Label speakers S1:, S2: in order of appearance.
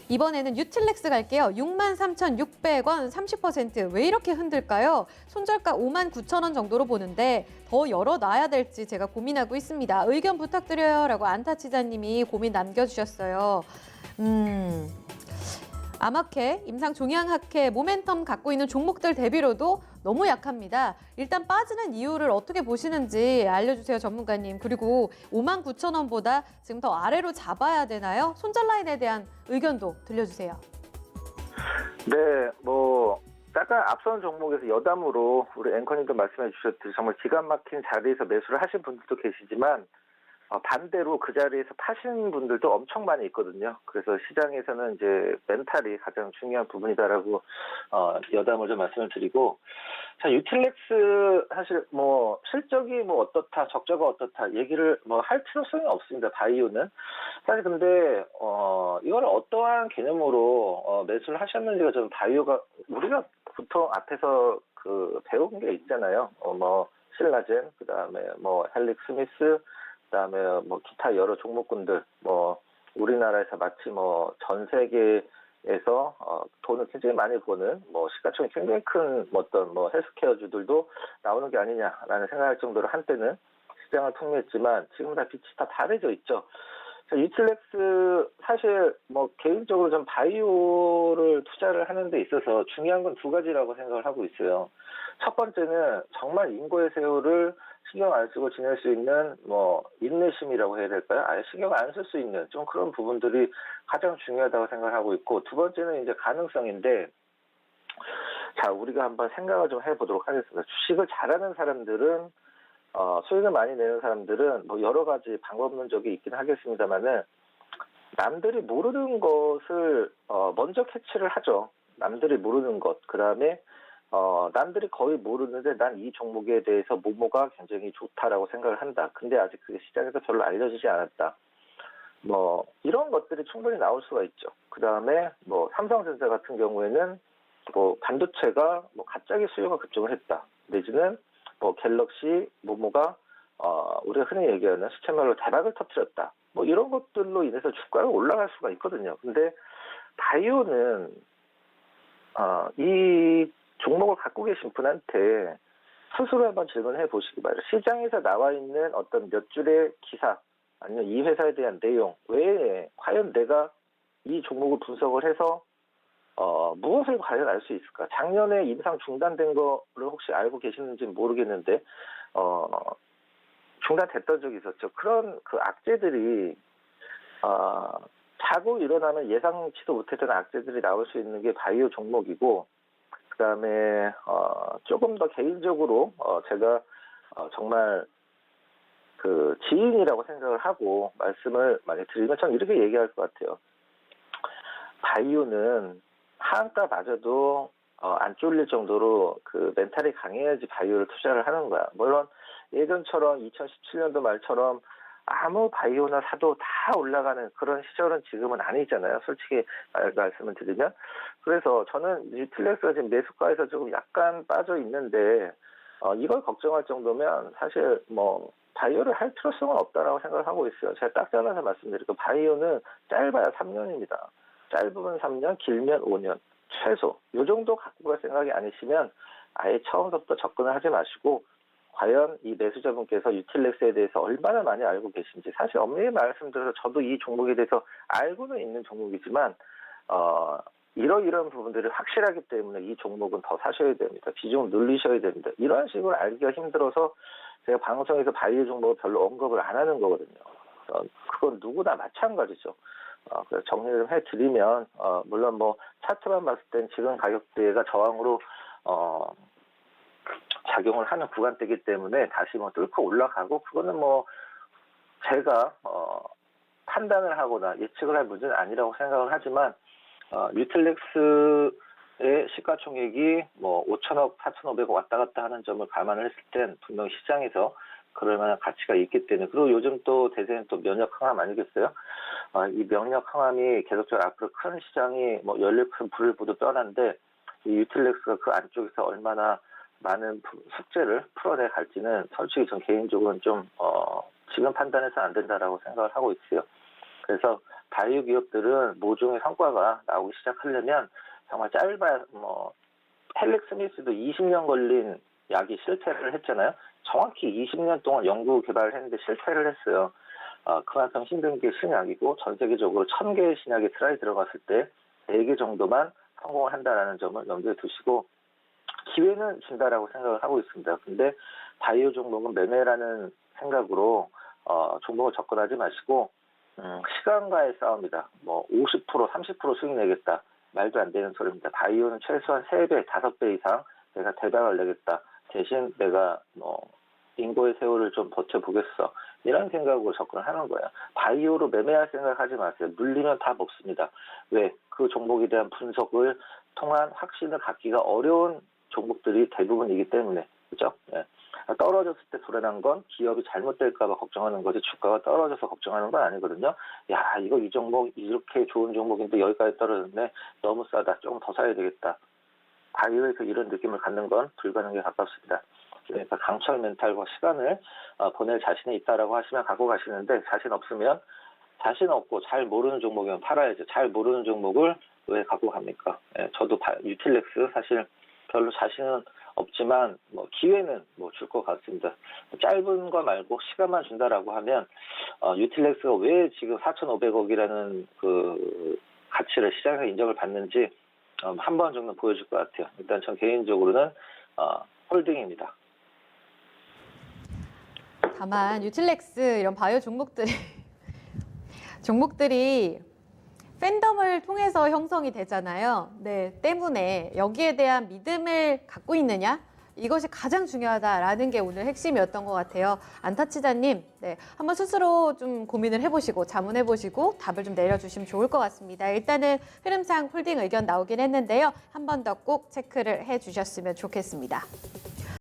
S1: 이번에는 유틸렉스 갈게요. 63,600원 30%. 왜 이렇게 흔들까요? 손절가 59,000원 정도로 보는데 더 열어놔야 될지 제가 고민하고 있습니다. 의견 부탁드려요 라고 안타치자님이 고민 남겨주셨어요. 아마케, 임상 종양학회, 모멘텀 갖고 있는 종목들 대비로도 너무 약합니다. 일단 빠지는 이유를 어떻게 보시는지 알려주세요, 전문가님. 그리고 59,000원보다 지금 더 아래로 잡아야 되나요? 손절 라인에 대한 의견도 들려주세요.
S2: 네, 약간 앞선 종목에서 여담으로 우리 앵커님도 말씀해 주셨듯이 정말 기가 막힌 자리에서 매수를 하신 분들도 계시지만 반대로 그 자리에서 파신 분들도 엄청 많이 있거든요. 그래서 시장에서는 이제 멘탈이 가장 중요한 부분이다라고 여담을 좀 말씀을 드리고, 자, 유틸렉스 사실 실적이 어떻다, 적자가 어떻다 얘기를 할 필요성이 없습니다. 바이오는 사실. 근데 이걸 어떠한 개념으로 매수를 하셨는지가 저는 바이오가 우리가 보통 앞에서 배운 게 있잖아요. 신라젠, 그다음에 헬릭 스미스, 그다음에 기타 여러 종목군들, 우리나라에서 마치 전 세계에서 돈을 굉장히 많이 버는 시가총액이 굉장히 큰 어떤 헬스케어주들도 나오는 게 아니냐라는 생각할 정도로 한때는 시장을 풍미했지만 지금 다 빛이 다 다르져 있죠. 유틸렉스 사실 개인적으로 좀 바이오를 투자를 하는 데 있어서 중요한 건 두 가지라고 생각을 하고 있어요. 첫 번째는 정말 인고의 세월을 신경 안 쓰고 지낼 수 있는 인내심이라고 해야 될까요? 아예 신경 안 쓸 수 있는 좀 그런 부분들이 가장 중요하다고 생각을 하고 있고, 두 번째는 이제 가능성인데, 자, 우리가 한번 생각을 좀 해보도록 하겠습니다. 주식을 잘하는 사람들은 수익을 많이 내는 사람들은 여러 가지 방법론적이 있긴 하겠습니다만은 남들이 모르는 것을 먼저 캐치를 하죠. 남들이 모르는 것. 그다음에 남들이 거의 모르는데 난 이 종목에 대해서 뭐뭐가 굉장히 좋다라고 생각을 한다. 근데 아직 그게 시장에서 별로 알려지지 않았다. 이런 것들이 충분히 나올 수가 있죠. 그다음에 삼성전자 같은 경우에는 반도체가 갑자기 수요가 급증을 했다. 내지는 갤럭시 뭐뭐가 우리가 흔히 얘기하는 시체말로 대박을 터뜨렸다. 이런 것들로 인해서 주가가 올라갈 수가 있거든요. 근데 바이오는 이 종목을 갖고 계신 분한테 스스로 한번 질문해 보시기 바랍니다. 시장에서 나와 있는 어떤 몇 줄의 기사 아니면 이 회사에 대한 내용 외에 과연 내가 이 종목을 분석을 해서 무엇을 과연 알 수 있을까? 작년에 임상 중단된 거를 혹시 알고 계시는지는 모르겠는데 중단됐던 적이 있었죠. 그런 악재들이 자고 일어나면 예상치도 못했던 악재들이 나올 수 있는 게 바이오 종목이고, 그다음에 조금 더 개인적으로 제가 정말 지인이라고 생각을 하고 말씀을 많이 드리면 전 이렇게 얘기할 것 같아요. 바이오는 하한가마저도 안 쫄릴 정도로 멘탈이 강해야지 바이오를 투자를 하는 거야. 물론 예전처럼 2017년도 말처럼 아무 바이오나 사도 다 올라가는 그런 시절은 지금은 아니잖아요. 솔직히 말씀을 드리면. 그래서 저는 유틸렉스가 지금 매수가에서 조금 약간 빠져 있는데 이걸 걱정할 정도면 사실 바이오를 할 필요성은 없다라고 생각을 하고 있어요. 제가 딱 잘라서 말씀드릴게요. 바이오는 짧아야 3년입니다. 짧으면 3년, 길면 5년. 최소. 이 정도 갖고 갈 생각이 아니시면 아예 처음부터 접근을 하지 마시고, 과연 이 매수자분께서 유틸렉스에 대해서 얼마나 많이 알고 계신지. 사실 엄밀히 말씀드려서 저도 이 종목에 대해서 알고는 있는 종목이지만 이러이러한 부분들이 확실하기 때문에 이 종목은 더 사셔야 됩니다. 비중을 늘리셔야 됩니다. 이런 식으로 알기가 힘들어서 제가 방송에서 바이오 종목을 별로 언급을 안 하는 거거든요. 그건 누구나 마찬가지죠. 그래서 정리를 좀 해드리면 물론 차트만 봤을 땐 지금 가격대가 저항으로 작용을 하는 구간대이기 때문에 다시 뚫고 올라가고, 그거는 제가 판단을 하거나 예측을 할 문제는 아니라고 생각을 하지만 유틸렉스의 시가총액이 5천억, 4,500억 왔다 갔다 하는 점을 감안을 했을 땐 분명히 시장에서 그럴 만한 가치가 있기 때문에, 그리고 요즘 또 대세는 또 면역 항암 아니겠어요? 이 면역 항암이 계속적으로 앞으로 큰 시장이 열릴 큰 불을 보듯 떠난데, 이 유틸렉스가 그 안쪽에서 얼마나 많은 숙제를 풀어내 갈지는 솔직히 전 개인적으로는 좀 지금 판단해서 안 된다라고 생각을 하고 있어요. 그래서 바이오 기업들은 모종의 성과가 나오기 시작하려면 정말 짧아야 헬릭 스미스도 20년 걸린 약이 실패를 했잖아요. 정확히 20년 동안 연구 개발을 했는데 실패를 했어요. 그만큼 힘든 게 신약이고 전 세계적으로 1000개의 신약이 트라이 들어갔을 때 4개 정도만 성공을 한다는 점을 염두에 두시고 기회는 준다라고 생각을 하고 있습니다. 근데 바이오 종목은 매매라는 생각으로 종목을 접근하지 마시고 시간과의 싸움이다. 50%, 30% 수익 내겠다. 말도 안 되는 소리입니다. 바이오는 최소한 3배, 5배 이상 내가 대박을 내겠다. 대신 내가 인고의 세월을 좀 버텨보겠어. 이런 생각으로 접근을 하는 거예요. 바이오로 매매할 생각하지 마세요. 물리면 답 없습니다. 왜? 그 종목에 대한 분석을 통한 확신을 갖기가 어려운 종목들이 대부분이기 때문에. 그죠? 예. 떨어졌을 때 불안한 건 기업이 잘못될까 봐 걱정하는 거지 주가가 떨어져서 걱정하는 건 아니거든요. 야, 이 종목 이렇게 좋은 종목인데 여기까지 떨어졌네. 너무 싸다. 조금 더 사야 되겠다. 바이오에서 이런 느낌을 갖는 건 불가능에 가깝습니다. 그러니까 강철 멘탈과 시간을 보낼 자신이 있다라고 하시면 갖고 가시는데 자신 없으면 자신 없고 잘 모르는 종목이면 팔아야죠. 잘 모르는 종목을 왜 갖고 갑니까? 예, 저도 유틸렉스 사실 별로 자신은 없지만 기회는 줄 것 같습니다. 짧은 거 말고 시간만 준다라고 하면 유틸렉스가 왜 지금 4,500억이라는 그 가치를 시장에서 인정을 받는지 한 번 정도 보여줄 것 같아요. 일단 전 개인적으로는 홀딩입니다.
S1: 다만 유틸렉스 이런 바이오 종목들이 팬덤을 통해서 형성이 되잖아요. 네, 때문에 여기에 대한 믿음을 갖고 있느냐? 이것이 가장 중요하다라는 게 오늘 핵심이었던 것 같아요. 안타치자님, 네, 한번 스스로 좀 고민을 해보시고 자문해보시고 답을 좀 내려주시면 좋을 것 같습니다. 일단은 흐름상 홀딩 의견 나오긴 했는데요. 한 번 더 꼭 체크를 해주셨으면 좋겠습니다.